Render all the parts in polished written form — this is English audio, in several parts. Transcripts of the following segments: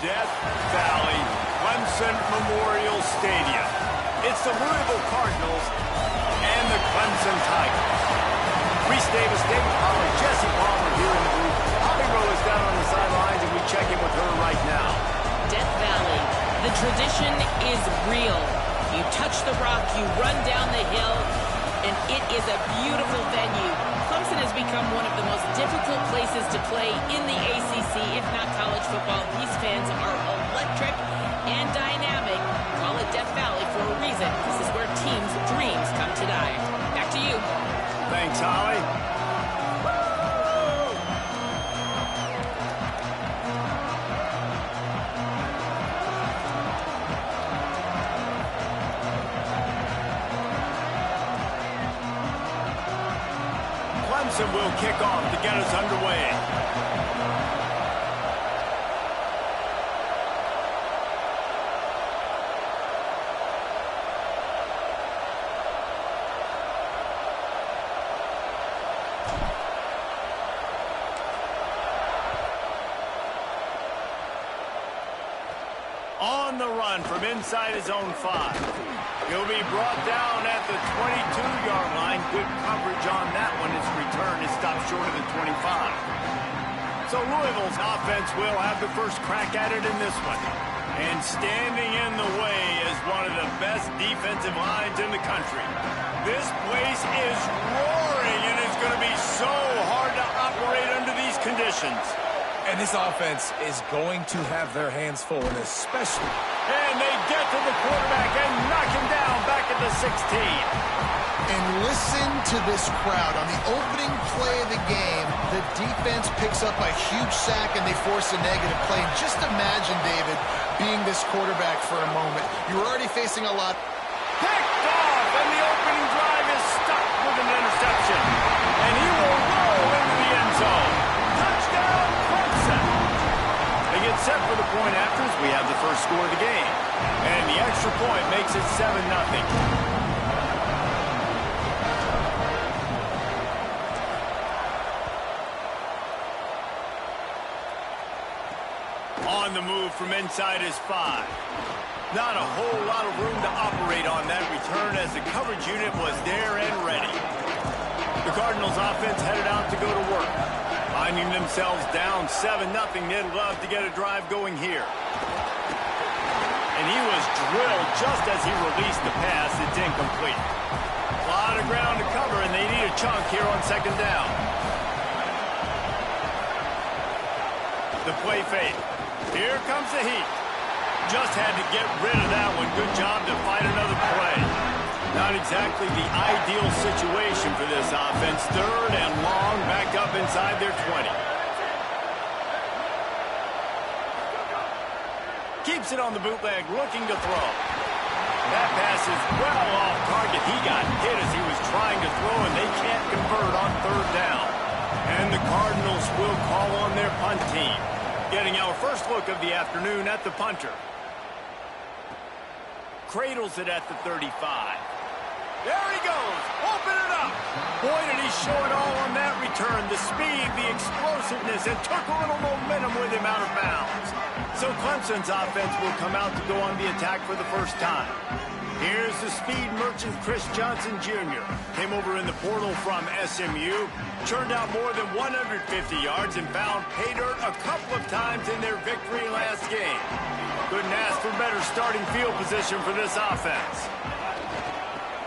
Death Valley Clemson Memorial Stadium. It's the Louisville Cardinals and the Clemson Tigers. Reese Davis, David Pollard, Jesse Palmer here in the booth. Bobby Rowe is down on the sidelines, and we check in with her right now. Death Valley, the tradition is real. You touch the rock, you run down the hill, and it is a beautiful venue. Clemson has become one of the most difficult places to play in the ACC, if not college football. These fans are electric and dynamic. Call it Death Valley for a reason. This is where teams' dreams come to die. Back to you. Thanks, Holly. Clemson will kick off to get us underway. On the run from inside his own 5. He'll be brought down at the 22-yard line. Good coverage on that one. His return is stopped short of the 25. So Louisville's offense will have the first crack at it in this one. And standing in the way is one of the best defensive lines in the country. This place is roaring, and it's going to be so hard to operate under these conditions. And this offense is going to have their hands full, and especially... And they get to the quarterback and knock him down back at the 16. And listen to this crowd. On the opening play of the game, the defense picks up a huge sack and they force a negative play. And just imagine, David, being this quarterback for a moment. You're already facing a lot. Picked off, and the opening drive is stuck with an interception. And he will roll into the end zone. Touchdown, Clemson. They get set for the point afters. We have the first score of the game. And the extra point makes it 7-0. On the move from inside his 5. Not a whole lot of room to operate on that return as the coverage unit was there and ready. The Cardinals offense headed out to go to work. Finding themselves down 7-0, they'd love to get a drive going here. And he was drilled just as he released the pass. It's incomplete. A lot of ground to cover, and they need a chunk here on second down. The play fake. Here comes the heat. Just had to get rid of that one. Good job to fight another play. Not exactly the ideal situation for this offense. Third and long, back up inside their 20. Keeps it on the bootleg, looking to throw. That pass is well off target. He got hit as he was trying to throw, and they can't convert on third down. And the Cardinals will call on their punt team. Getting our first look of the afternoon at the punter. Cradles it at the 35. There he goes. Open it up. Boy, did he show it all on that return. The speed, the explosiveness, and took a little momentum with him out of bounds. So Clemson's offense will come out to go on the attack for the first time. Here's the speed merchant Chris Johnson Jr. Came over in the portal from SMU. Churned out more than 150 yards and found pay dirt a couple of times in their victory last game. Couldn't ask for better starting field position for this offense.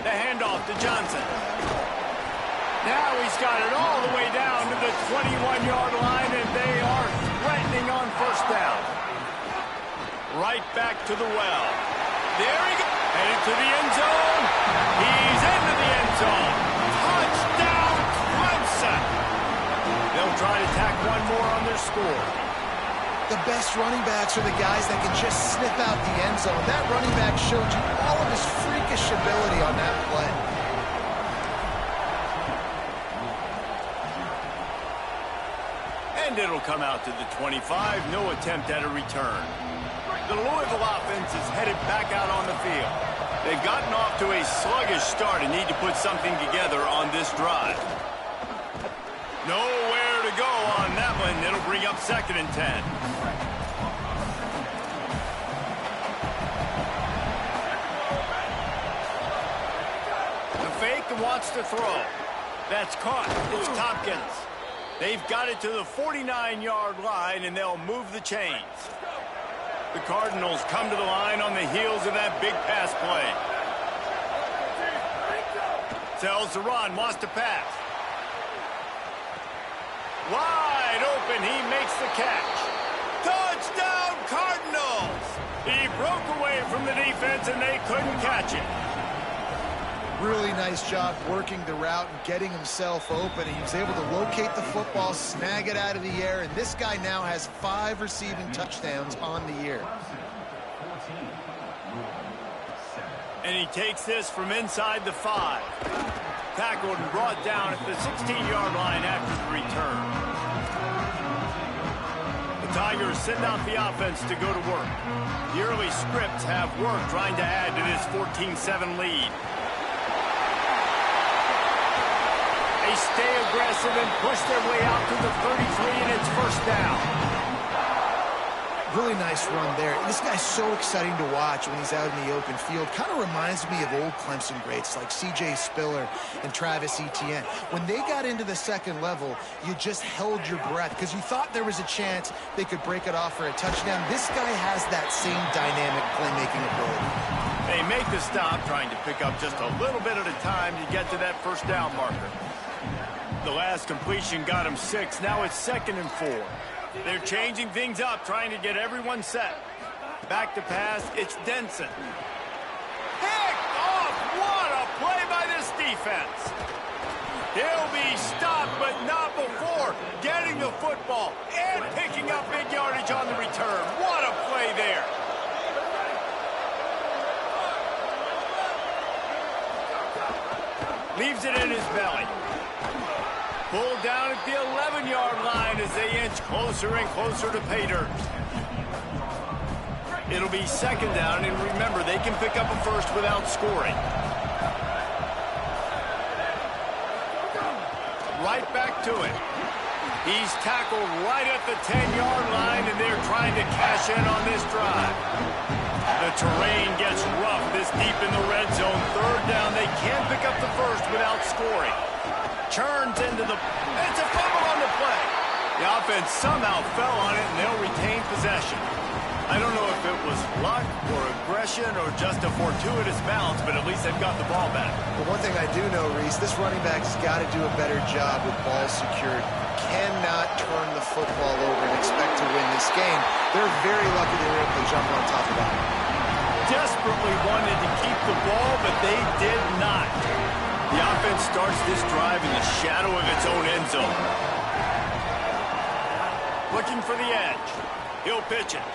The handoff to Johnson. Now he's got it all the way down to the 21-yard line, and they are threatening on first down. Right back to the well. There he goes. Headed to the end zone. He's into the end zone. Touchdown, Clemson. They'll try to tack one more on their score. The best running backs are the guys that can just snip out the end zone. That running back showed you all of his freakish ability on that play. And it'll come out to the 25. No attempt at a return. The Louisville offense is headed back out on the field. They've gotten off to a sluggish start and need to put something together on this drive. Nowhere to go on that one. It'll bring up 2nd and 10. fake and wants to throw. That's caught. It's Tompkins. They've got it to the 49-yard line, and they'll move the chains. The Cardinals come to the line on the heels of that big pass play. Tells to run, wants to pass. Wide open, he makes the catch. Touchdown, Cardinals! He broke away from the defense, and they couldn't catch it. Really nice job working the route and getting himself open. He was able to locate the football, snag it out of the air, and this guy now has 5 receiving touchdowns on the year. And he takes this from inside the 5. Tackled and brought down at the 16-yard line after the return. The Tigers send out the offense to go to work. The early scripts have work trying to add to this 14-7 lead. They stay aggressive and push their way out to the 33, and it's first down. Really nice run there. This guy's so exciting to watch when he's out in the open field. Kind of reminds me of old Clemson greats like C.J. Spiller and Travis Etienne. When they got into the second level, you just held your breath because you thought there was a chance they could break it off for a touchdown. This guy has that same dynamic playmaking ability. They make the stop, trying to pick up just a little bit at a time to get to that first down marker. The last completion got him 6. Now it's 2nd and 4. They're changing things up, trying to get everyone set. Back to pass, it's Denson. Picked off! What a play by this defense! He'll be stopped, but not before getting the football and picking up big yardage on the return. What a play there! Leaves it in his belly. Pulled down at the 11-yard line as they inch closer and closer to pay dirt. It'll be 2nd down, and remember, they can pick up a first without scoring. Right back to it. He's tackled right at the 10-yard line, and they're trying to cash in on this drive. The terrain gets rough this deep in the red zone. 3rd down, they can't pick up the first without scoring. Turns into the... It's a fumble on the play. The offense somehow fell on it, and they'll retain possession. I don't know if it was luck or aggression or just a fortuitous bounce, but at least they've got the ball back. Well, one thing I do know, Reese, this running back's got to do a better job with ball secured. Cannot turn the football over and expect to win this game. They're very lucky they were able to jump on top of that. Desperately wanted to keep the ball, but they did not. The offense starts this drive in the shadow of its own end zone. Looking for the edge. He'll pitch it.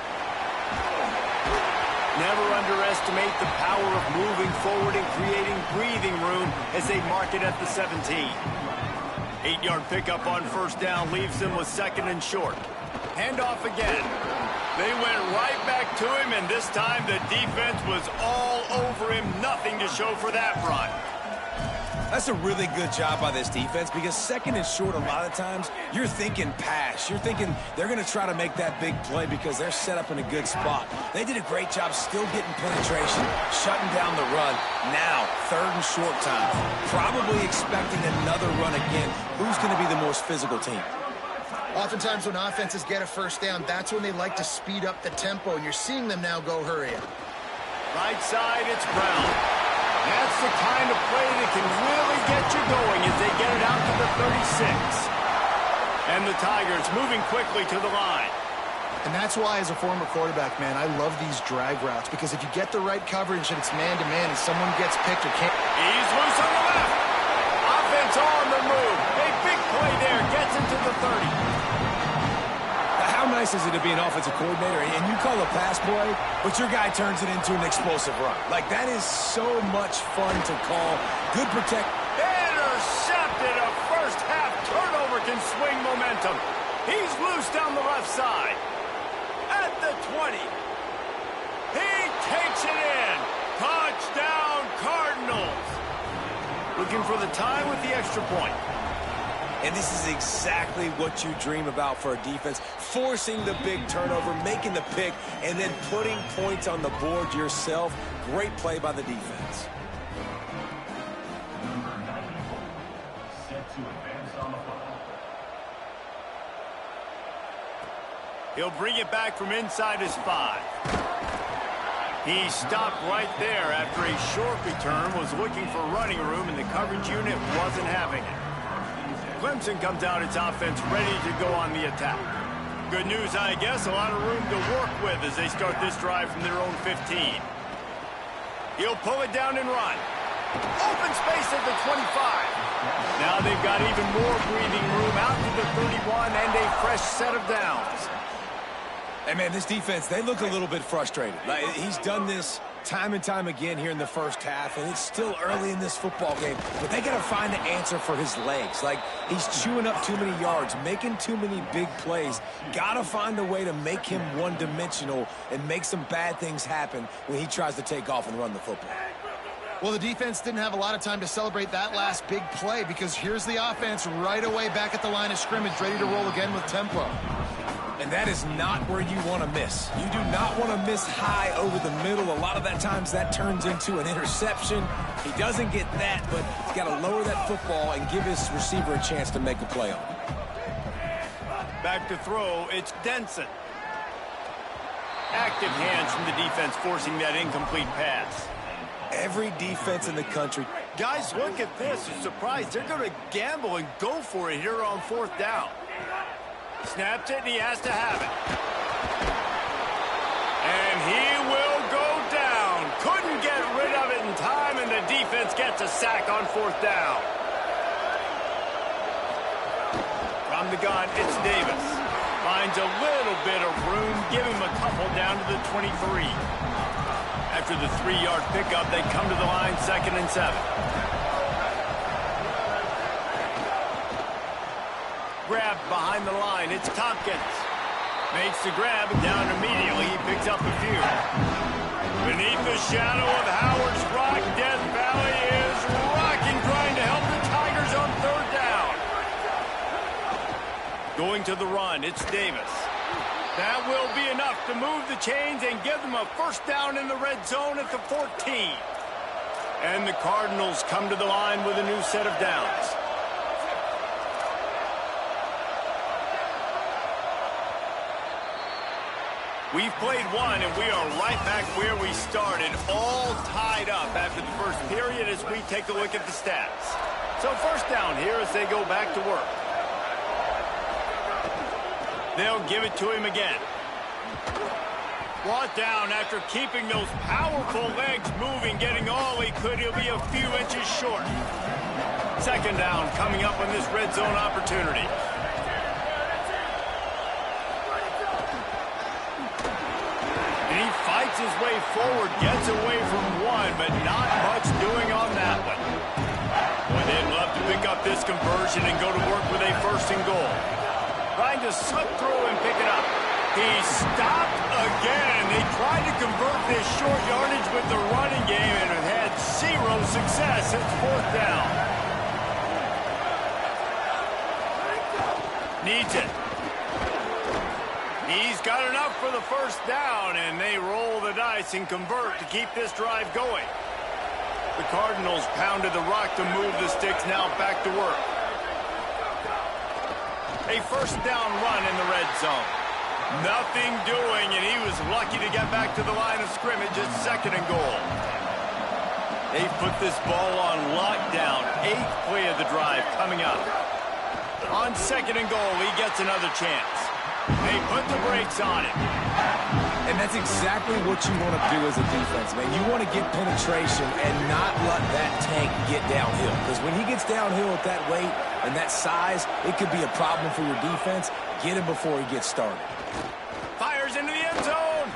Never underestimate the power of moving forward and creating breathing room as they mark it at the 17. 8-yard pickup on 1st down leaves them with 2nd and short. Handoff again. They went right back to him, and this time the defense was all over him. Nothing to show for that run. That's a really good job by this defense because 2nd and short, a lot of times, you're thinking pass. You're thinking they're going to try to make that big play because they're set up in a good spot. They did a great job still getting penetration, shutting down the run. Now, 3rd and short time. Probably expecting another run again. Who's going to be the most physical team? Oftentimes when offenses get a 1st down, that's when they like to speed up the tempo, and you're seeing them now go hurry up. Right side, it's Brown. That's the kind of play that can really get you going as they get it out to the 36. And the Tigers moving quickly to the line. And that's why, as a former quarterback, man, I love these drag routes, because if you get the right coverage and it's man-to-man and someone gets picked or can't... He's loose on the left. Offense on the move. A big play there. Gets into the 30. How nice is it to be an offensive coordinator and you call a pass play, but your guy turns it into an explosive run? Like, that is so much fun to call. Good protect. Intercepted. A first-half turnover can swing momentum. He's loose down the left side. At the 20. He takes it in. Touchdown, Cardinals. Looking for the tie with the extra point. And this is exactly what you dream about for a defense. Forcing the big turnover, making the pick, and then putting points on the board yourself. Great play by the defense. He'll bring it back from inside his 5. He stopped right there after a short return, was looking for running room, and the coverage unit wasn't having it. Clemson comes out its offense ready to go on the attack. Good news, I guess, a lot of room to work with as they start this drive from their own 15. He'll pull it down and run. Open space at the 25. Now they've got even more breathing room out to the 31 and a fresh set of downs. Hey, man, this defense, they look a little bit frustrated. Like, he's done this time and time again here in the first half, and it's still early in this football game, but they got to find an answer for his legs. Like, he's chewing up too many yards, making too many big plays. Got to find a way to make him one-dimensional and make some bad things happen when he tries to take off and run the football. Well, the defense didn't have a lot of time to celebrate that last big play because here's the offense right away back at the line of scrimmage, ready to roll again with tempo. And that is not where you want to miss. You do not want to miss high over the middle. A lot of that times that turns into an interception. He doesn't get that, but he's got to lower that football and give his receiver a chance to make a play on it. Back to throw, it's Denson. Active hands from the defense forcing that incomplete pass. Every defense in the country. Guys, look at this. I'm surprised they're going to gamble and go for it here on 4th down. Snaps it, and he has to have it. And he will go down. Couldn't get rid of it in time, and the defense gets a sack on 4th down. From the gun, it's Davis. Finds a little bit of room. Give him a couple down to the 23. After the 3-yard pickup, they come to the line, 2nd and 7. Grab behind the line. It's Tompkins. Makes the grab down immediately. He picks up a few. Beneath the shadow of Howard's Rock, Death Valley is rocking, trying to help the Tigers on 3rd down. Going to the run, it's Davis. That will be enough to move the chains and give them a 1st down in the red zone at the 14. And the Cardinals come to the line with a new set of downs. We've played one, and we are right back where we started, all tied up after the first period as we take a look at the stats. So 1st down here as they go back to work. They'll give it to him again. Brought down after keeping those powerful legs moving, getting all he could. He'll be a few inches short. 2nd down coming up on this red zone opportunity. And he fights his way forward, gets away from one, but not much doing on that one. Boy, they'd love to pick up this conversion and go to work with a 1st and goal. Trying to slip through and pick it up. He stopped again. They tried to convert this short yardage with the running game and have had 0 success. It's 4th down. Needs it. He's got enough for the 1st down, and they roll the dice and convert to keep this drive going. The Cardinals pounded the rock to move the sticks, now back to work. A 1st down run in the red zone. Nothing doing, and he was lucky to get back to the line of scrimmage at 2nd and goal. They've put this ball on lockdown. 8th play of the drive coming up. On 2nd and goal, he gets another chance. They put the brakes on it. And that's exactly what you want to do as a defense, man. You want to get penetration and not let that tank get downhill. Because when he gets downhill at that weight and that size, it could be a problem for your defense. Get him before he gets started. Fires into the end zone.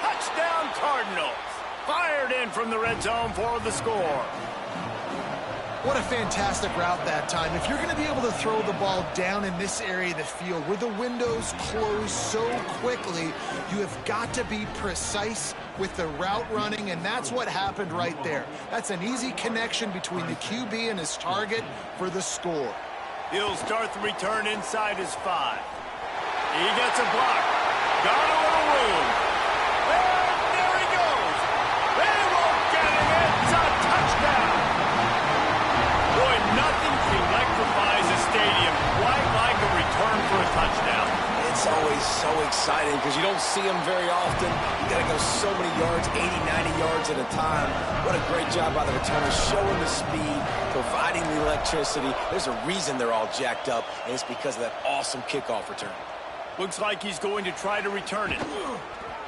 Touchdown, Cardinals. Fired in from the red zone for the score. What a fantastic route that time. If you're going to be able to throw the ball down in this area of the field where the windows close so quickly, you have got to be precise with the route running, and that's what happened right there. That's an easy connection between the QB and his target for the score. He'll start the return inside his 5. He gets a block. Got a little room. And there he goes. They won't get him. It's a touchdown. Boy, nothing can electrify exciting because you don't see them very often. You got to go so many yards, 80, 90 yards at a time. What a great job by the returners, showing the speed, providing the electricity. There's a reason they're all jacked up, and it's because of that awesome kickoff return. Looks like he's going to try to return it.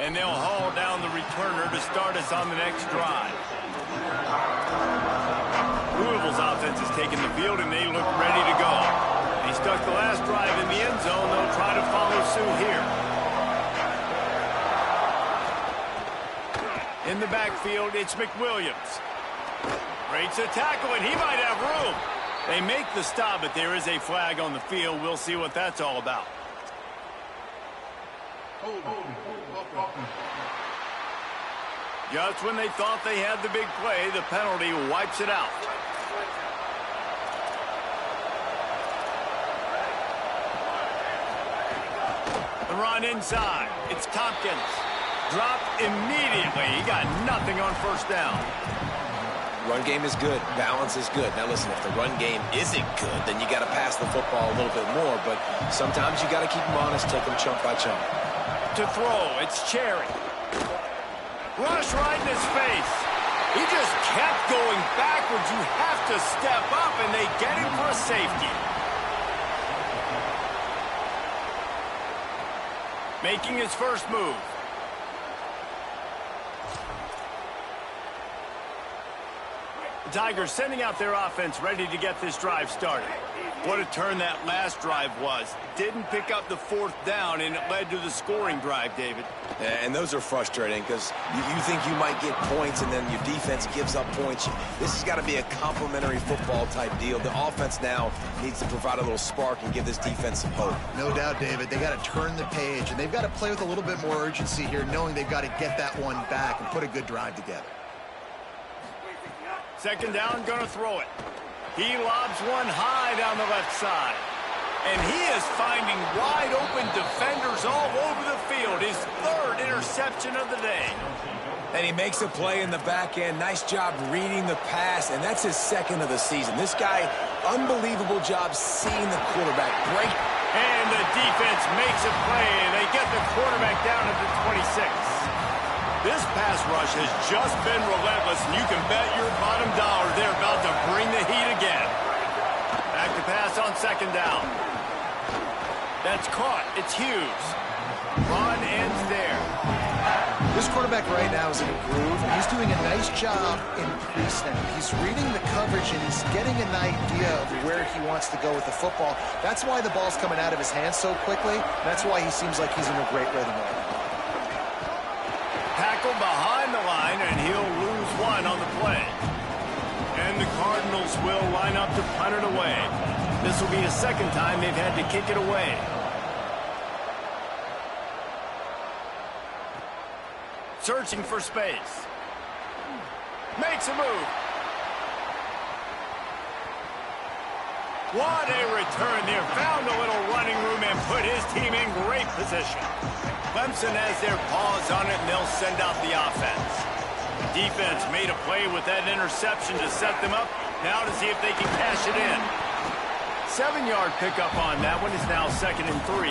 And they'll haul down the returner to start us on the next drive. Louisville's offense is taking the field, and they look ready to go. He stuck the last drive in the end zone. They'll try to follow suit here. In the backfield, it's McWilliams. Breaks a tackle, and he might have room. They make the stop, but there is a flag on the field. We'll see what that's all about. Just when they thought they had the big play, the penalty wipes it out. The run inside. It's Tompkins. Dropped immediately. He got nothing on first down. Run game is good. Balance is good. Now listen, if the run game isn't good, then you got to pass the football a little bit more. But sometimes you got to keep them honest, take them chunk by chunk. To throw, it's Cherry. Rush right in his face. He just kept going backwards. You have to step up, and they get him for a safety. Making his first move. The Tigers sending out their offense ready to get this drive started. What a turn that last drive was. Didn't pick up the fourth down, and it led to the scoring drive, David. And those are frustrating because you think you might get points, and then your defense gives up points. This has got to be a complementary football type deal. The offense now needs to provide a little spark and give this defense some hope. No doubt, David. They got to turn the page, and they've got to play with a little bit more urgency here, knowing they've got to get that one back and put a good drive together. Second down, gonna throw it. He lobs one high down the left side. And he is finding wide open defenders all over the field. His third interception of the day. And he makes a play in the back end. Nice job reading the pass, and that's his second of the season. This guy, unbelievable job seeing the quarterback break. And the defense makes a play, and they get the quarterback down to the 26. This pass rush has just been relentless, and you can bet your bottom dollar they're about to bring the heat again. Back to pass on second down. That's caught. It's Hughes. Run ends there. This quarterback right now is in a groove. He's doing a nice job in pre-snap. He's reading the coverage, and he's getting an idea of where he wants to go with the football. That's why the ball's coming out of his hands so quickly. That's why he seems like he's in a great rhythm right now. Tackle behind the line, and he'll lose one on the play. And the Cardinals will line up to punt it away. This will be the second time they've had to kick it away. Searching for space. Makes a move. What a return there. Found a little running room and put his team in great position. Clemson has their paws on it, and they'll send out the offense. The defense made a play with that interception to set them up. Now to see if they can cash it in. 7-yard pickup on that one is now 2nd and 3.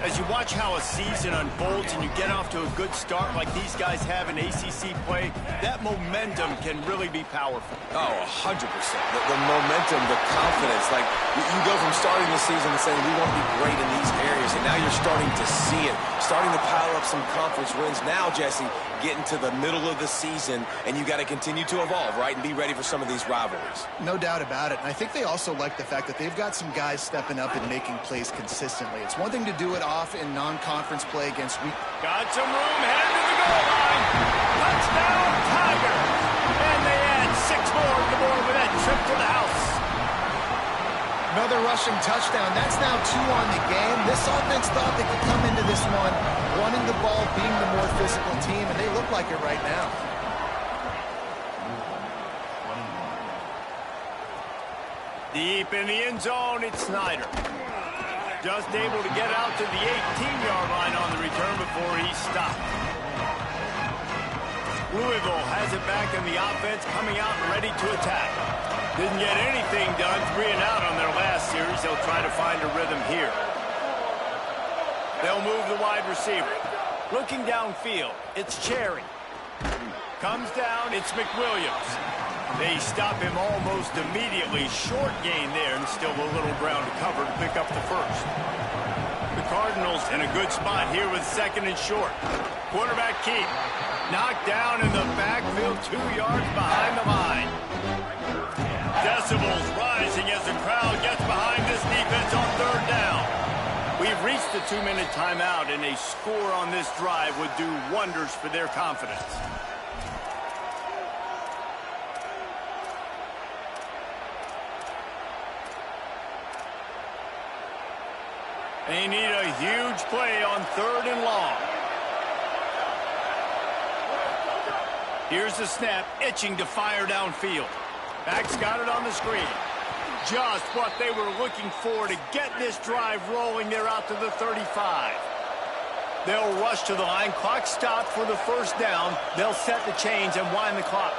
As you watch how a season unfolds and you get off to a good start like these guys have in ACC play, that momentum can really be powerful. Oh, 100%. The momentum, the confidence. Like, you go from starting the season and saying, we want to be great in these areas, and now you're starting to see it, starting to pile up some conference wins. Now, Jesse, getting to the middle of the season, and you got to continue to evolve, right, and be ready for some of these rivalries. No doubt about it. And I think they also like the fact that they've got some guys stepping up and making plays consistently. It's one thing to do it off in non-conference play against weak. Got some room, headed to the goal line. Touchdown, Tiger. And they add 6 more to the board with that trip to the house. Another rushing touchdown. That's now 2 on the game. This offense thought they could come into this one running the ball, being the more physical team, and they look like it right now. Deep in the end zone, it's Snyder. Just able to get out to the 18-yard line on the return before he stopped. Louisville has it back in the offense, coming out and ready to attack. Didn't get anything done, 3 and out on their last series. They'll try to find a rhythm here. They'll move the wide receiver. Looking downfield, it's Cherry. Comes down, it's McWilliams. They stop him almost immediately. Short gain there, and still a little ground to cover to pick up the first. The Cardinals in a good spot here with second and short. Quarterback keep. Knocked down in the backfield, 2 yards behind the line. Decibels rising as the crowd gets behind this defense on third down. We've reached the 2-minute timeout, and a score on this drive would do wonders for their confidence. They need a huge play on third and long. Here's the snap, itching to fire downfield. Back's got it on the screen. Just what they were looking for to get this drive rolling. They're out to the 35. They'll rush to the line. Clock stopped for the first down. They'll set the chains and wind the clock.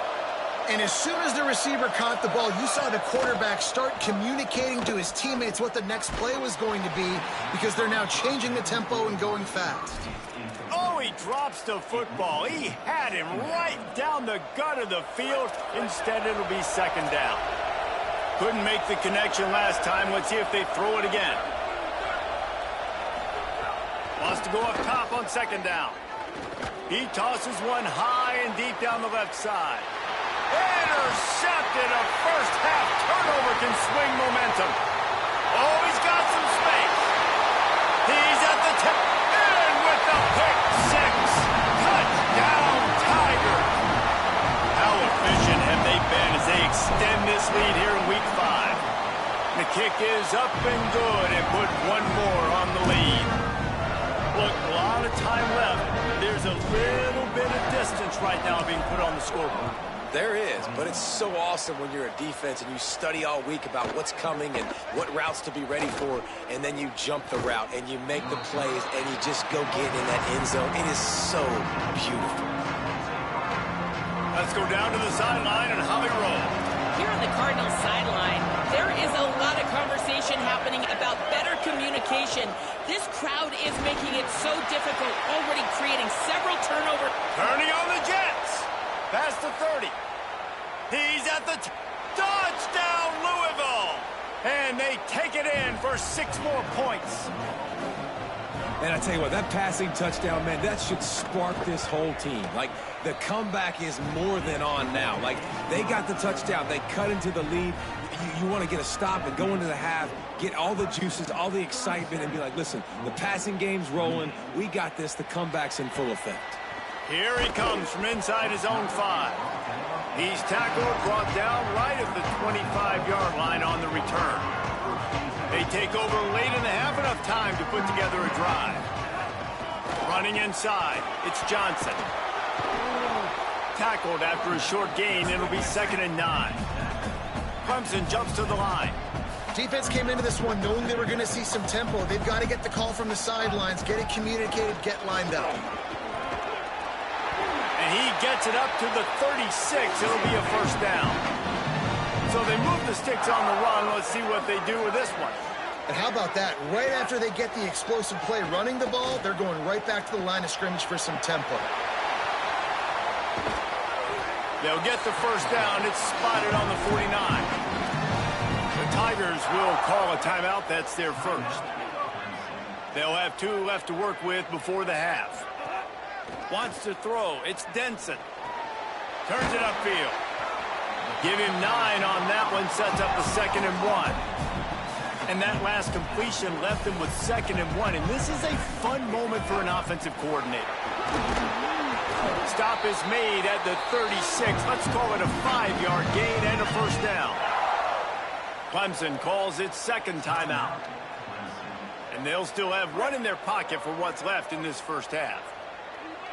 And as soon as the receiver caught the ball, you saw the quarterback start communicating to his teammates what the next play was going to be, because they're now changing the tempo and going fast. Oh, he drops the football. He had him right down the gut of the field. Instead, it'll be second down. Couldn't make the connection last time. Let's see if they throw it again. Wants to go up top on second down. He tosses one high and deep down the left side. Intercepted. A first-half turnover can swing momentum. Oh, he's got some space. He's at the tip. And with the pick six. Touchdown, Tigers. How efficient have they been as they extend this lead here in Week 5? The kick is up and good and put one more on the lead. Look, a lot of time left. There's a little bit of distance right now being put on the scoreboard. There is, but it's so awesome when you're a defense and you study all week about what's coming and what routes to be ready for, and then you jump the route and you make the plays and you just go get in that end zone. It is so beautiful. Let's go down to the sideline and Holly roll. Here on the Cardinals sideline, there is a lot of conversation happening about better communication. This crowd is making it so difficult, already creating several turnovers. Turning on the Jets. Past the 30. He's at the touchdown, Louisville. And they take it in for 6 more points. And I tell you what, that passing touchdown, man, that should spark this whole team. Like, the comeback is more than on now. Like, they got the touchdown. They cut into the lead. You want to get a stop and go into the half, get all the juices, all the excitement, and be like, listen, the passing game's rolling. We got this. The comeback's in full effect. Here he comes from inside his own 5. He's tackled, brought down right at the 25-yard line on the return. They take over late in the half, enough time to put together a drive. Running inside, it's Johnson. Tackled after a short gain, it'll be 2nd and 9. Clemson jumps to the line. Defense came into this one knowing they were going to see some tempo. They've got to get the call from the sidelines, get it communicated, get lined up. And he gets it up to the 36. It'll be a first down. So they move the sticks on the run. Let's see what they do with this one. And how about that? Right after they get the explosive play running the ball, they're going right back to the line of scrimmage for some tempo. They'll get the first down. It's spotted on the 49. The Tigers will call a timeout. That's their first. They'll have 2 left to work with before the half. Wants to throw. It's Denson. Turns it upfield. Give him 9 on that one. Sets up the 2nd and 1. And that last completion left him with 2nd and 1. And this is a fun moment for an offensive coordinator. Stop is made at the 36. Let's call it a 5-yard gain and a first down. Clemson calls its 2nd timeout. And they'll still have 1 in their pocket for what's left in this first half.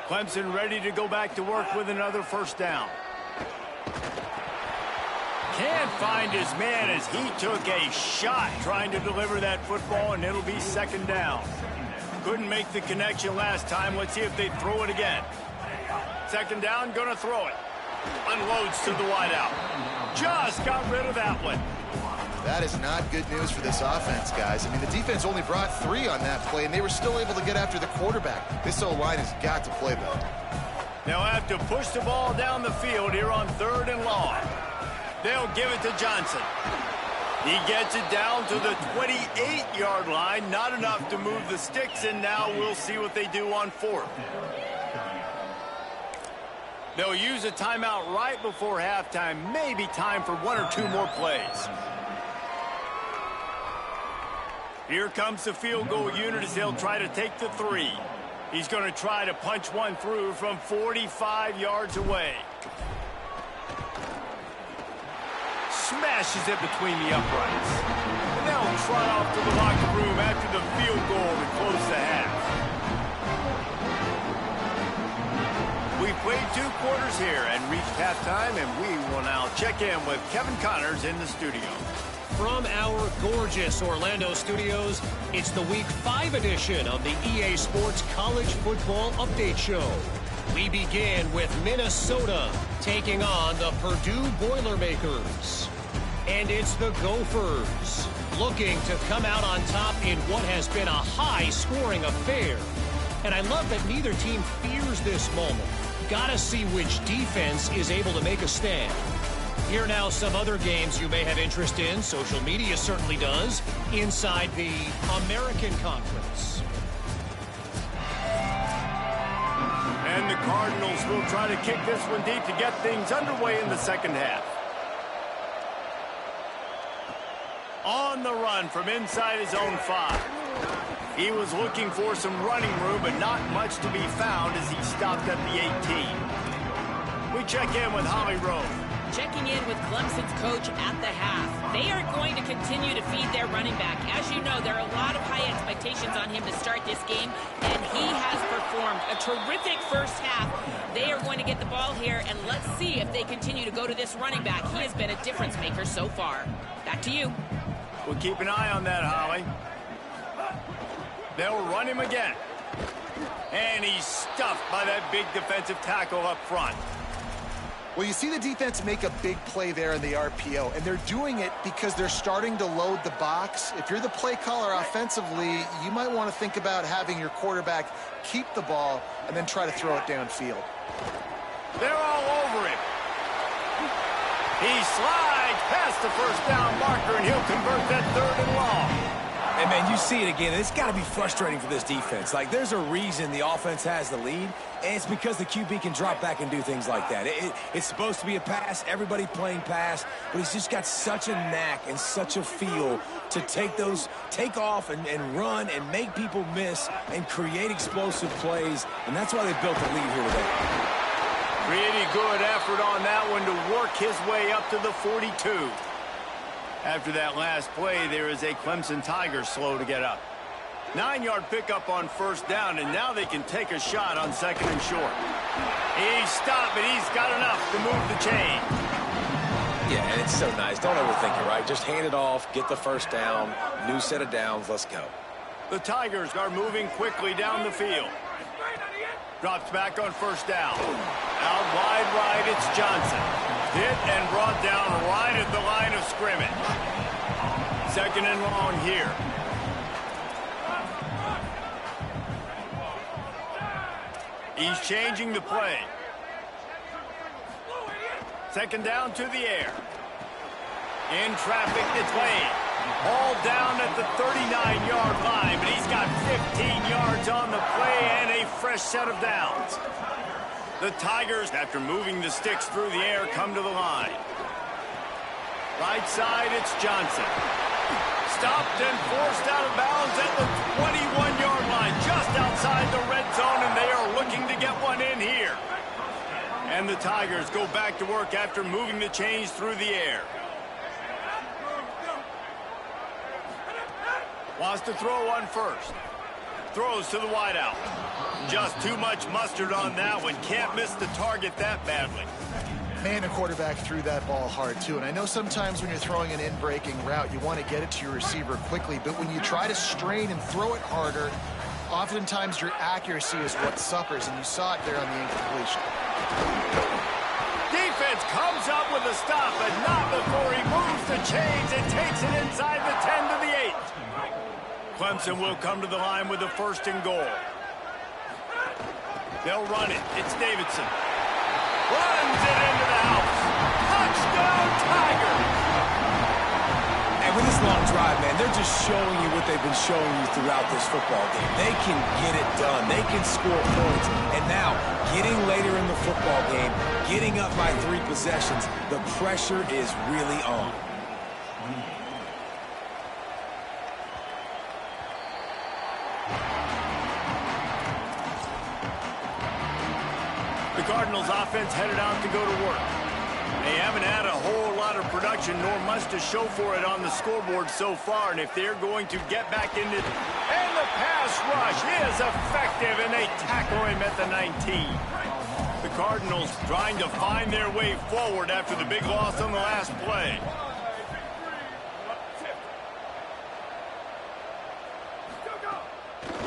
Clemson ready to go back to work with another first down. Can't find his man as he took a shot trying to deliver that football, and it'll be 2nd down. Couldn't make the connection last time. Let's see if they throw it again. 2nd down, gonna throw it. Unloads to the wideout. Just got rid of that one. That is not good news for this offense, guys. I mean, the defense only brought 3 on that play, and they were still able to get after the quarterback. This O-line has got to play better. They'll have to push the ball down the field here on 3rd and long. They'll give it to Johnson. He gets it down to the 28-yard line. Not enough to move the sticks, and now we'll see what they do on 4th. They'll use a timeout right before halftime. Maybe time for 1 or 2 more plays. Here comes the field goal unit as they'll try to take the 3. He's going to try to punch one through from 45 yards away. Smashes it between the uprights. And they'll trot off to the locker room after the field goal to close the half. We played 2 quarters here and reached halftime, and we will now check in with Kevin Connors in the studio. From our gorgeous Orlando studios, it's the Week 5 edition of the EA Sports College Football Update Show. We begin with Minnesota taking on the Purdue Boilermakers. And it's the Gophers looking to come out on top in what has been a high-scoring affair. And I love that neither team fears this moment. Gotta see which defense is able to make a stand. Here now some other games you may have interest in. Social media certainly does. Inside the American Conference. And the Cardinals will try to kick this one deep to get things underway in the second half. On the run from inside his own 5. He was looking for some running room, but not much to be found as he stopped at the 18. We check in with Holly Rowe. Checking in with Clemson's coach at the half. They are going to continue to feed their running back. As you know, there are a lot of high expectations on him to start this game, and he has performed a terrific first half. They are going to get the ball here, and let's see if they continue to go to this running back. He has been a difference maker so far. Back to you. We'll keep an eye on that, Holly. They'll run him again. And he's stuffed by that big defensive tackle up front. Well, you see the defense make a big play there in the RPO, and they're doing it because they're starting to load the box. If you're the play caller offensively, you might want to think about having your quarterback keep the ball and then try to throw it downfield. They're all over him. He slides past the first down marker, and he'll convert that 3rd and long. And, man, you see it again. It's got to be frustrating for this defense. Like, there's a reason the offense has the lead, and it's because the QB can drop back and do things like that. It's supposed to be a pass, everybody playing pass, but he's just got such a knack and such a feel to take off and run and make people miss and create explosive plays, and that's why they built the lead here today. Pretty good effort on that one to work his way up to the 42. After that last play, there is a Clemson Tiger slow to get up. 9-yard pickup on first down, and now they can take a shot on 2nd and short. He's stopped, but he's got enough to move the chain. Yeah, and it's so nice. Don't overthink it, right? Just hand it off, get the first down, new set of downs, let's go. The Tigers are moving quickly down the field. Drops back on first down. Out wide right, it's Johnson. Hit and brought down right at the line of scrimmage. 2nd and long here. He's changing the play. 2nd down to the air. In traffic, it's Lane. All down at the 39-yard line, but he's got 15 yards on the play and a fresh set of downs. The Tigers, after moving the sticks through the air, come to the line. Right side, it's Johnson. Stopped and forced out of bounds at the 21-yard line, just outside the red zone, and they are looking to get one in here. And the Tigers go back to work after moving the chains through the air. Wants to throw one first. Throws to the wideout. Just too much mustard on that one. Can't miss the target that badly. Man, the quarterback threw that ball hard, too. And I know sometimes when you're throwing an in-breaking route, you want to get it to your receiver quickly. But when you try to strain and throw it harder, oftentimes your accuracy is what suffers. And you saw it there on the incompletion. Defense comes up with a stop, but not before he moves the chains and takes it inside the 10 to the 8. Clemson will come to the line with the 1st and goal. They'll run it. It's Davidson. Runs it into the house. Touchdown, Tigers! And with this long drive, man, they're just showing you what they've been showing you throughout this football game. They can get it done. They can score points. And now, getting later in the football game, getting up by 3 possessions, the pressure is really on. The Cardinals offense headed out to go to work. They haven't had a whole lot of production, nor much to show for it on the scoreboard so far. And if they're going to get back into it, and the pass rush is effective, and they tackle him at the 19. The Cardinals trying to find their way forward after the big loss on the last play.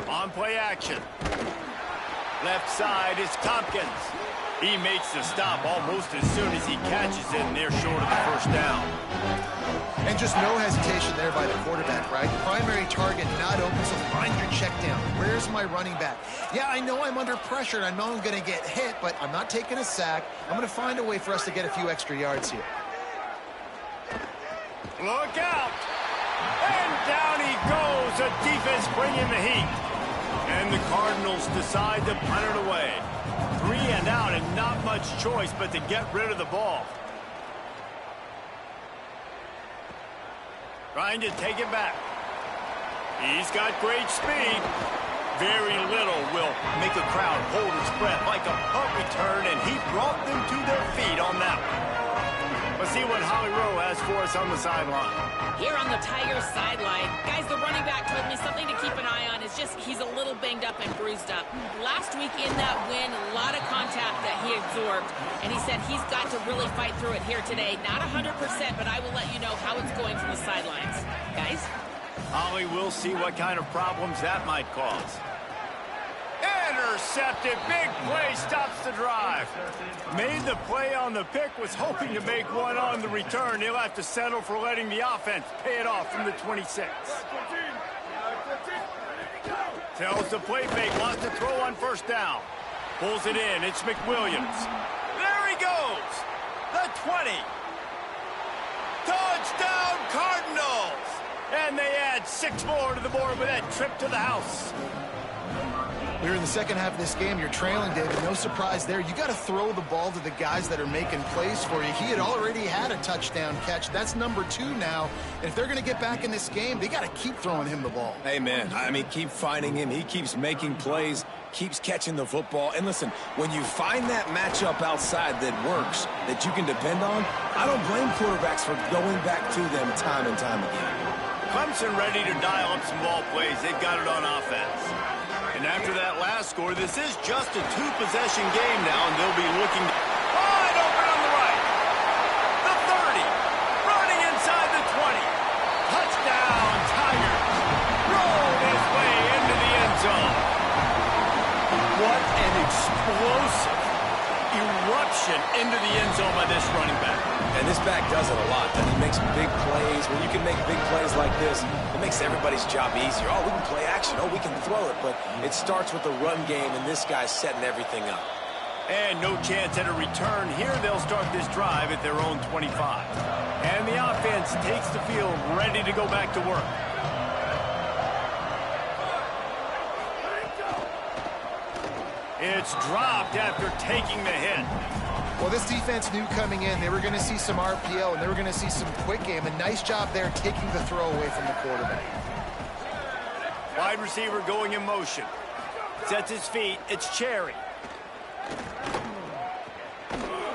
On play action. Left side is Tompkins. He makes the stop almost as soon as he catches it, and they're short of the 1st down. And just no hesitation there by the quarterback, right? Primary target not open, so find your check down. Where's my running back? Yeah, I know I'm under pressure, and I know I'm going to get hit, but I'm not taking a sack. I'm going to find a way for us to get a few extra yards here. Look out! And down he goes. The defense bringing the heat. And the Cardinals decide to punt it away. 3 and out, and not much choice but to get rid of the ball. Trying to take it back. He's got great speed. Very little will make a crowd hold its breath like a punt return, and he brought them to their feet on that one. Let's see what Holly Rowe has for us on the sideline. Here on the Tigers sideline, guys, the running back told me something to keep an eye on is just he's a little banged up and bruised up. Last week in that win, a lot of contact that he absorbed, and he said he's got to really fight through it here today. Not 100%, but I will let you know how it's going from the sidelines. Guys? Holly will see what kind of problems that might cause. Intercepted. Big play stops the drive. Made the play on the pick, was hoping to make one on the return. He'll have to settle for letting the offense pay it off from the 26. Tells the play fake, wants to throw on 1st down. Pulls it in. It's McWilliams. There he goes. The 20. Touchdown, Cardinals. And they add 6 more to the board with that trip to the house. We're in the second half of this game. You're trailing, David. No surprise there. You got to throw the ball to the guys that are making plays for you. He had already had a touchdown catch. That's number 2 now. And if they're going to get back in this game, they got to keep throwing him the ball. Amen. I mean, keep finding him. He keeps making plays, keeps catching the football. And listen, when you find that matchup outside that works, that you can depend on, I don't blame quarterbacks for going back to them time and time again. Clemson ready to dial up some ball plays. They've got it on offense. And after that last score, this is just a 2-possession game now, and they'll be looking wide open on the right. The 30, running inside the 20. Touchdown, Tigers. Rolled his way into the end zone. What an explosive eruption into the end zone by this running back. And this back does it a lot. And he makes big plays. When you can make big plays like this, it makes everybody's job easier. Oh, we can play action. Oh, we can throw it. But it starts with the run game, and this guy's setting everything up. And no chance at a return here. They'll start this drive at their own 25. And the offense takes the field, ready to go back to work. It's dropped after taking the hit. Well, this defense knew coming in they were going to see some RPO and they were going to see some quick game. A nice job there taking the throw away from the quarterback. Wide receiver going in motion. Sets his feet. It's Cherry.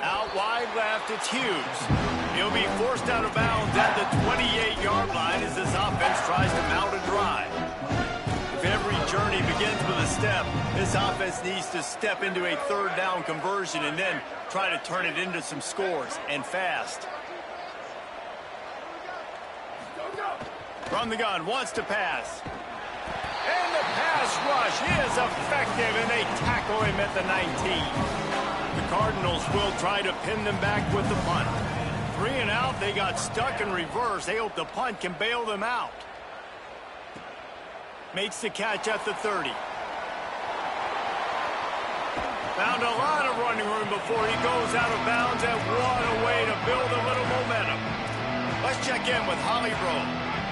Out wide left, it's Hughes. He'll be forced out of bounds at the 28-yard line as this offense tries to mount a drive. If every journey begins with a step, this offense needs to step into a 3rd down conversion and then try to turn it into some scores, and fast. From the gun, wants to pass. And the pass rush is effective, and they tackle him at the 19. The Cardinals will try to pin them back with the punt. 3 and out. They got stuck in reverse. They hope the punt can bail them out. Makes the catch at the 30. Found a lot of running room before he goes out of bounds, and what a way to build a little momentum. Let's check in with Holly Rowe.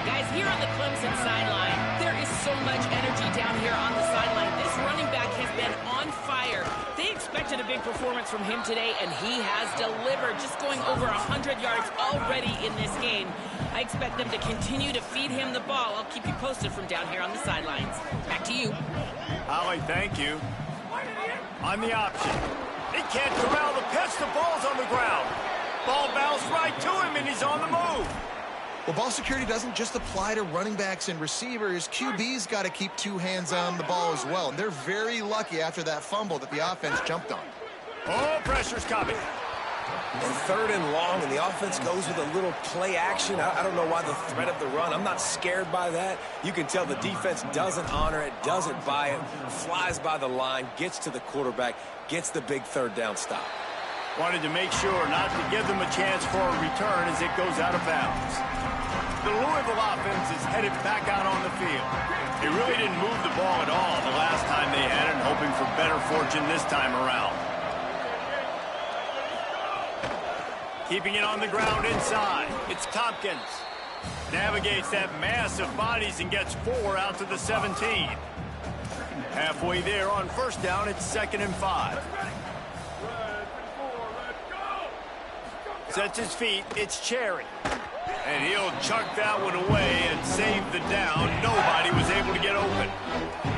Guys, here on the Clemson sideline, there is so much energy down here on the sideline. This running back has been on fire. They expected a big performance from him today, and he has delivered, just going over 100 yards already in this game. I expect them to continue to feed him the ball. I'll keep you posted from down here on the sidelines. Back to you. Holly, thank you. On the option. He can't corral the pitch. The ball's on the ground. Ball bounced right to him, and he's on the move. Well, ball security doesn't just apply to running backs and receivers. QB's got to keep two hands on the ball as well. And they're very lucky after that fumble that the offense jumped on. Oh, pressure's coming. And 3rd and long, and the offense goes with a little play action. I don't know why the threat of the run. I'm not scared by that. You can tell the defense doesn't honor it, doesn't buy it, flies by the line, gets to the quarterback, gets the big 3rd down stop. Wanted to make sure not to give them a chance for a return as it goes out of bounds. The Louisville offense is headed back out on the field. They really didn't move the ball at all the last time they had it, hoping for better fortune this time around. Keeping it on the ground inside. It's Tompkins. Navigates that mass of bodies and gets 4 out to the 17. Halfway there on 1st down, it's 2nd and 5. Sets his feet, it's Cherry. And he'll chuck that one away and save the down. Nobody was able to get open.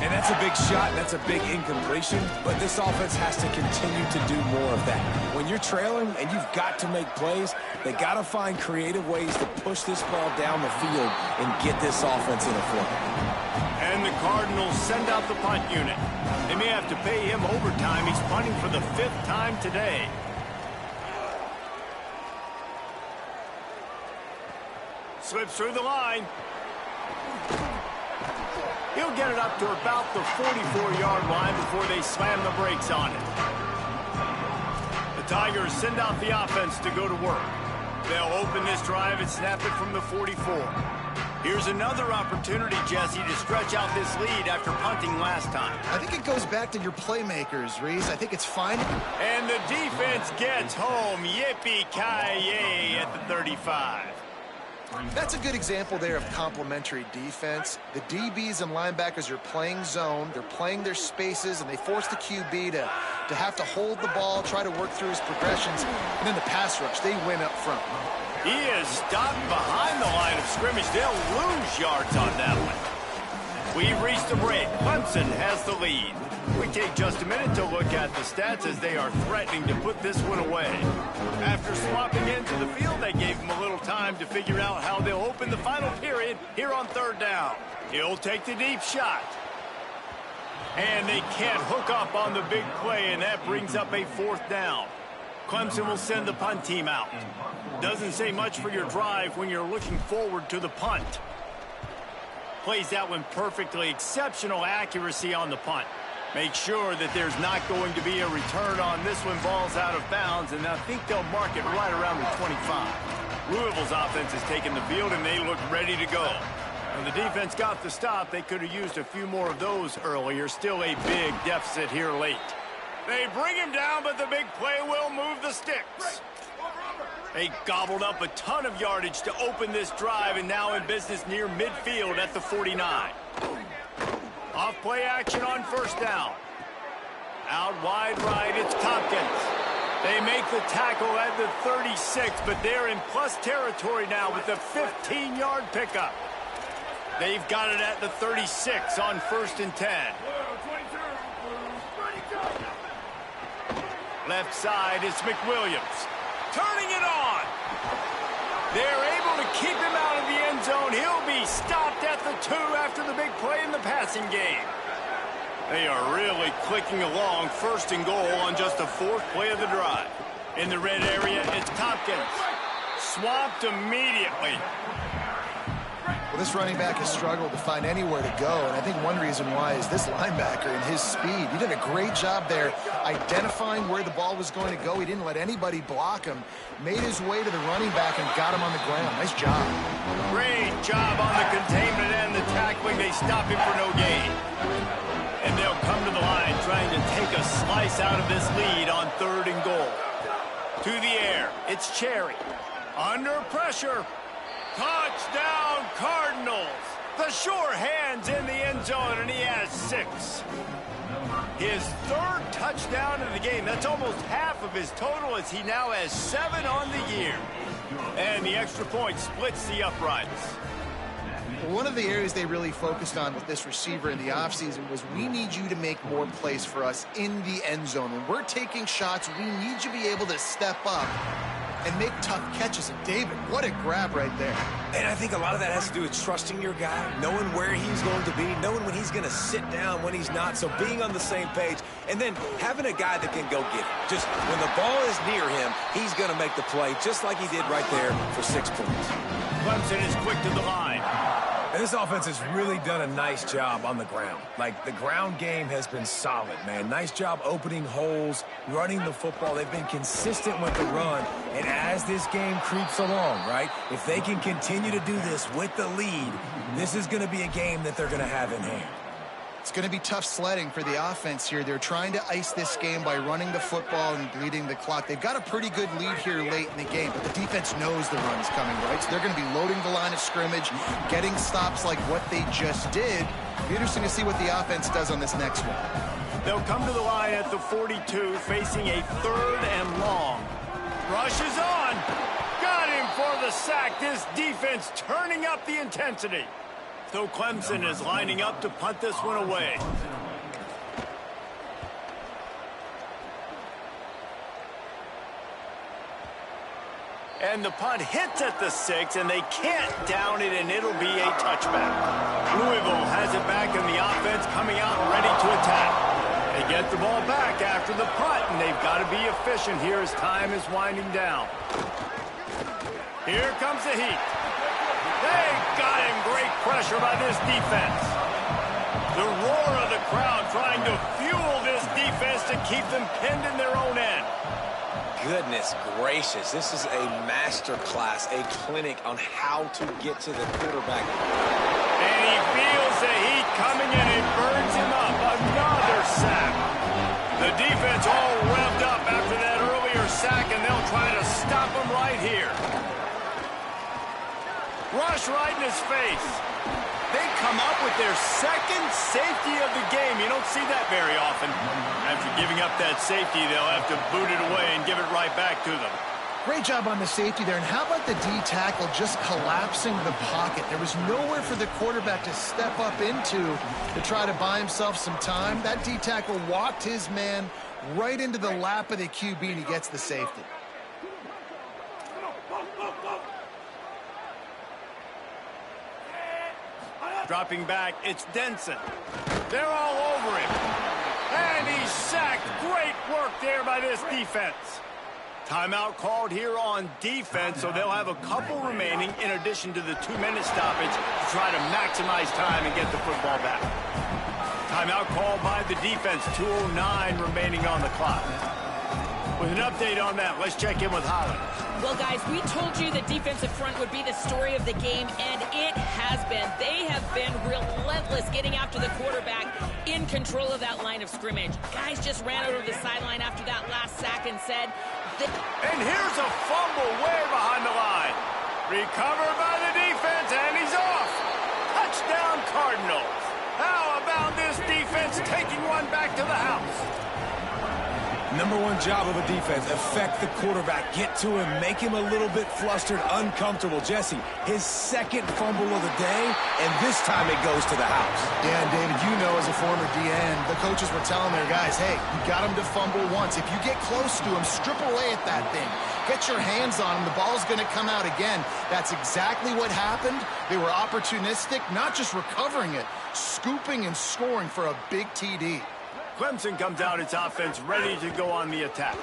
And that's a big shot, that's a big incompletion, but this offense has to continue to do more of that. When you're trailing and you've got to make plays, they got to find creative ways to push this ball down the field and get this offense in a flow. And the Cardinals send out the punt unit. They may have to pay him overtime. He's punting for the 5th time today. Slips through the line. He'll get it up to about the 44-yard line before they slam the brakes on it. The Tigers send out the offense to go to work. They'll open this drive and snap it from the 44. Here's another opportunity, Jesse, to stretch out this lead after punting last time. I think it goes back to your playmakers, Reese. I think it's fine. And the defense gets home. Yippee-ki-yay at the 35. That's a good example there of complementary defense. The DBs and linebackers are playing zone, they're playing their spaces, and they force the QB to have to hold the ball, try to work through his progressions, and then the pass rush, they win up front. He is stopped behind the line of scrimmage. They'll lose yards on that one. We've reached the break. Clemson has the lead. We take just a minute to look at the stats as they are threatening to put this one away. After swapping into the field, they gave him a little time to figure out how they'll open the final period here on 3rd down. He'll take the deep shot. And they can't hook up on the big play, and that brings up a 4th down. Clemson will send the punt team out. Doesn't say much for your drive when you're looking forward to the punt. Plays that one perfectly. Exceptional accuracy on the punt. Make sure that there's not going to be a return on this one. Ball's out of bounds, and I think they'll mark it right around the 25. Louisville's offense has taken the field, and they look ready to go. When the defense got the stop, they could have used a few more of those earlier. Still a big deficit here late. They bring him down, but the big play will move the sticks. They gobbled up a ton of yardage to open this drive, and now in business near midfield at the 49. Off play action on 1st down. Out wide right, it's Tompkins. They make the tackle at the 36, but they're in plus territory now with the 15-yard pickup. They've got it at the 36 on 1st and 10. Left side is McWilliams. Turning it on. They're able to keep him out of the end zone. He'll be stopped at the 2 after the big play in the passing game. They are really clicking along. 1st and goal on just the 4th play of the drive. In the red area, it's Tompkins. Swamped immediately. Well, this running back has struggled to find anywhere to go, and I think one reason why is this linebacker and his speed. He did a great job there identifying where the ball was going to go. He didn't let anybody block him, made his way to the running back and got him on the ground. Nice job. Great job on the containment and the tackling. They stop him for no gain. And they'll come to the line trying to take a slice out of this lead on 3rd and goal. To the air, it's Cherry. Under pressure. Touchdown, Cardinals. The sure hand's in the end zone, and he has 6. His 3rd touchdown of the game. That's almost half of his total, as he now has 7 on the year. And the extra point splits the uprights. One of the areas they really focused on with this receiver in the offseason was, we need you to make more plays for us in the end zone. When we're taking shots, we need you to be able to step up and make tough catches. And David, what a grab right there. And I think a lot of that has to do with trusting your guy, knowing where he's going to be, knowing when he's going to sit down, when he's not, so being on the same page, and then having a guy that can go get it. Just when the ball is near him, he's going to make the play, just like he did right there for 6 points. Clemson is quick to the line. And this offense has really done a nice job on the ground. Like, the ground game has been solid, man. Nice job opening holes, running the football. They've been consistent with the run. And as this game creeps along, right, if they can continue to do this with the lead, this is going to be a game that they're going to have in hand. It's going to be tough sledding for the offense here. They're trying to ice this game by running the football and bleeding the clock. They've got a pretty good lead here late in the game, but the defense knows the run's coming, right? So they're going to be loading the line of scrimmage, getting stops like what they just did. It'll be interesting to see what the offense does on this next one. They'll come to the line at the 42, facing a 3rd and long. Rush is on. Got him for the sack. This defense turning up the intensity. So Clemson is lining up to punt this one away. And the punt hits at the 6, and they can't down it, and it'll be a touchback. Louisville has it back in the offense, coming out ready to attack. They get the ball back after the punt, and they've got to be efficient here as time is winding down. Here comes the heat. They got him. Great pressure by this defense. The roar of the crowd trying to fuel this defense to keep them pinned in their own end. Goodness gracious, this is a master class, a clinic on how to get to the quarterback. And he feels the heat coming and it burns him up. Another sack. The defense all revved up after that earlier sack, and they'll try to stop him right here. Rush right in his face. They come up with their 2nd safety of the game. You don't see that very often. After giving up that safety, they'll have to boot it away and give it right back to them. Great job on the safety there. And how about the D tackle just collapsing the pocket? There was nowhere for the quarterback to step up into to try to buy himself some time. That D tackle walked his man right into the lap of the QB, and he gets the safety. Dropping back, it's Denson. They're all over him. And he's sacked. Great work there by this defense. Timeout called here on defense, so they'll have a couple remaining in addition to the 2-minute stoppage to try to maximize time and get the football back. Timeout called by the defense, 2:09 remaining on the clock. With an update on that, let's check in with Holland. Well, guys, we told you the defensive front would be the story of the game, and it has been. They have been relentless getting after the quarterback, in control of that line of scrimmage. Guys just ran over the sideline after that last sack and said... And here's a fumble way behind the line. Recovered by the defense, and he's off. Touchdown, Cardinals. How about this defense taking one back to the house? Number one job of a defense, affect the quarterback, get to him, make him a little bit flustered, uncomfortable. Jesse, his 2nd fumble of the day, and this time it goes to the house. Yeah, and David, you know, as a former DN, the coaches were telling their guys, hey, you got him to fumble once. If you get close to him, strip away at that thing. Get your hands on him. The ball's going to come out again. That's exactly what happened. They were opportunistic, not just recovering it, scooping and scoring for a big TD. Clemson comes out its offense ready to go on the attack.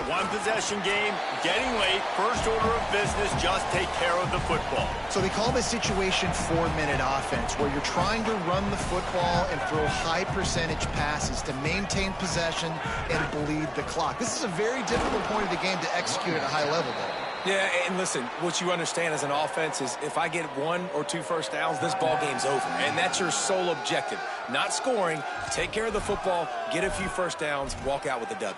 One possession game, getting late, first order of business, just take care of the football. So they call this situation 4-minute offense, where you're trying to run the football and throw high percentage passes to maintain possession and bleed the clock. This is a very difficult point of the game to execute at a high level, though. Yeah, and listen, what you understand as an offense is if I get 1 or 2 first downs, this ball game's over. And that's your sole objective. Not scoring, take care of the football, get a few first downs, walk out with a W.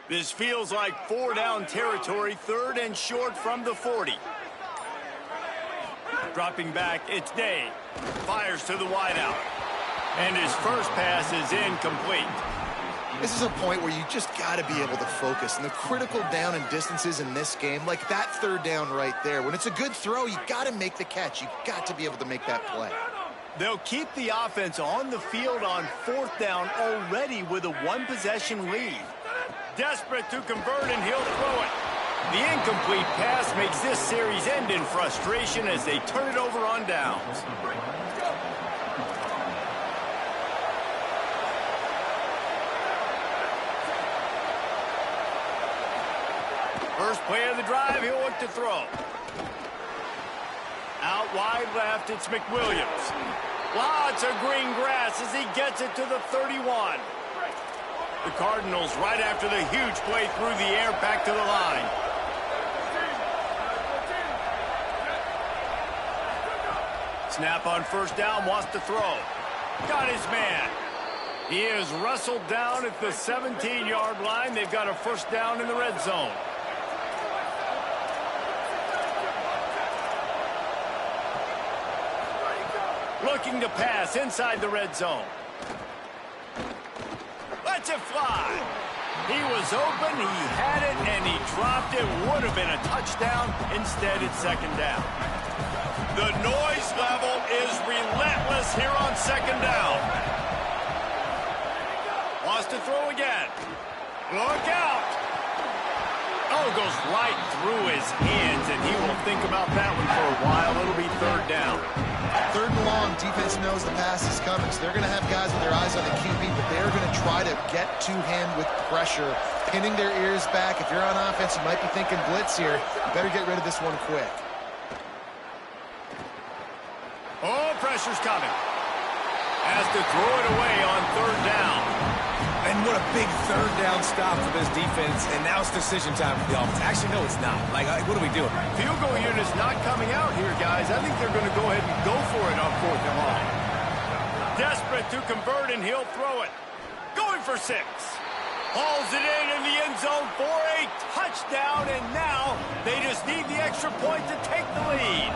This feels like 4-down territory, 3rd and short from the 40. Dropping back, it's Day. Fires to the wideout. And his first pass is incomplete. This is a point where you just got to be able to focus. And the critical down and distances in this game, like that 3rd down right there, when it's a good throw, you got to make the catch. You got to be able to make that play. They'll keep the offense on the field on 4th down already with a 1-possession lead. Desperate to convert, and he'll throw it. The incomplete pass makes this series end in frustration as they turn it over on downs. First play of the drive, he'll look to throw. Out wide left, it's McWilliams. Lots of green grass as he gets it to the 31. The Cardinals right after the huge play through the air back to the line. Snap on first down, wants to throw. Got his man. He is wrestled down at the 17-yard line. They've got a first down in the red zone. Looking to pass inside the red zone. Lets it fly. He was open, he had it, and he dropped it. Would have been a touchdown. Instead, it's 2nd down. The noise level is relentless here on 2nd down. Wants to throw again. Look out. Oh, goes right through his hands, and he will think about that one for a while. It'll be 3rd down. 3rd and long, defense knows the pass is coming, so they're going to have guys with their eyes on the QB, but they're going to try to get to him with pressure, pinning their ears back. If you're on offense, you might be thinking blitz here. You better get rid of this one quick. Oh, pressure's coming. Has to throw it away on 3rd down. And what a big 3rd down stop for this defense, and now it's decision time for the offense. Actually, no, it's not. Like, what are we doing? Field goal unit's not coming out here, guys. I think they're going to go ahead and go for it on 4th and long. Desperate to convert, and he'll throw it. Going for 6. Hauls it in the end zone for a touchdown, and now they just need the extra point to take the lead.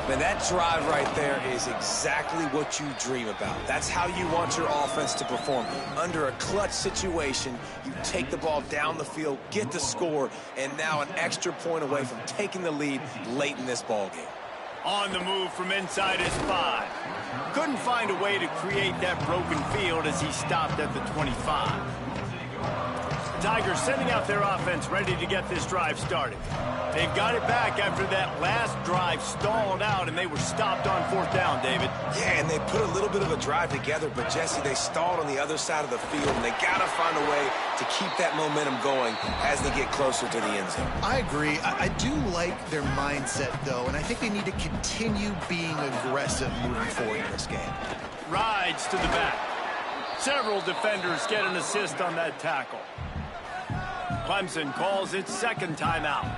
Man, that drive right there is exactly what you dream about. That's how you want your offense to perform. Under a clutch situation, you take the ball down the field, get the score, and now an extra point away from taking the lead late in this ball game. On the move from inside his 5. Couldn't find a way to create that broken field as he stopped at the 25. Tigers sending out their offense ready to get this drive started. They've got it back after that last drive stalled out, and they were stopped on 4th down, David. Yeah, and they put a little bit of a drive together, but, Jesse, they stalled on the other side of the field, and they got to find a way to keep that momentum going as they get closer to the end zone. I agree. I do like their mindset, though, and I think they need to continue being aggressive moving forward in this game. Rides to the back. Several defenders get an assist on that tackle. Clemson calls its 2nd timeout.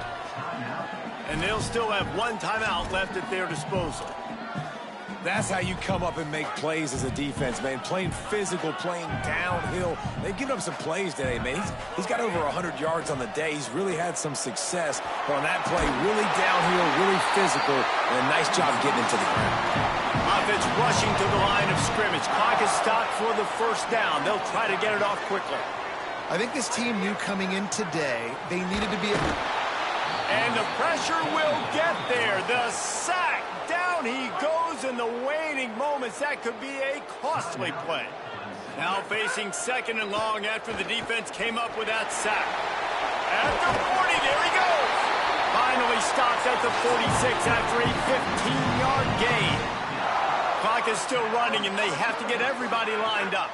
And they'll still have 1 timeout left at their disposal. That's how you come up and make plays as a defense, man. Playing physical, playing downhill. They've given up some plays today, man. He's got over 100 yards on the day. He's really had some success. But on that play, really downhill, really physical, and a nice job getting him to the ground. offense rushing to the line of scrimmage. Clock is stopped for the first down. They'll try to get it off quickly. I think this team knew coming in today they needed to be able to... And the pressure will get there. The sack. Down he goes in the waning moments. That could be a costly play. Now facing second and long after the defense came up with that sack. At the 40, there he goes. Finally stops at the 46 after a 15-yard gain. Clock is still running, and they have to get everybody lined up.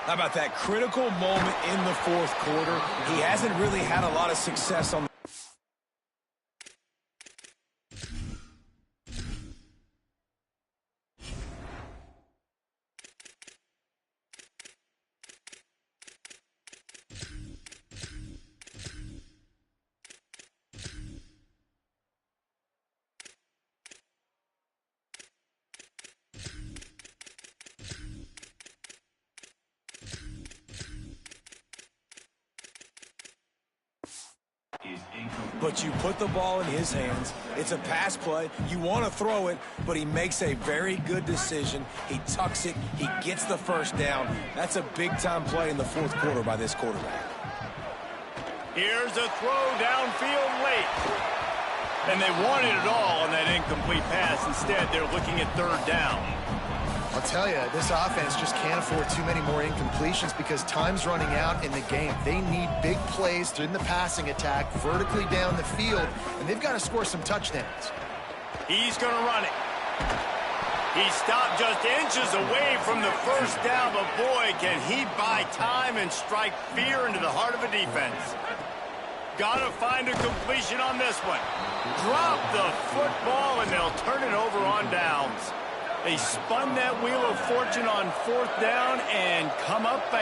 How about that critical moment in the fourth quarter? He hasn't really had a lot of success on but you put the ball in his hands. It's a pass play. You want to throw it, but he makes a very good decision. He tucks it. He gets the first down. That's a big-time play in the fourth quarter by this quarterback. Here's a throw downfield late. And they wanted it all on that incomplete pass. Instead, they're looking at third down. I'll tell you, this offense just can't afford too many more incompletions because time's running out in the game. They need big plays in the passing attack, vertically down the field, and they've got to score some touchdowns. He's going to run it. He stopped just inches away from the first down, but boy, can he buy time and strike fear into the heart of a defense. Got to find a completion on this one. Drop the football, and they'll turn it over on downs. They spun that wheel of fortune on fourth down and come up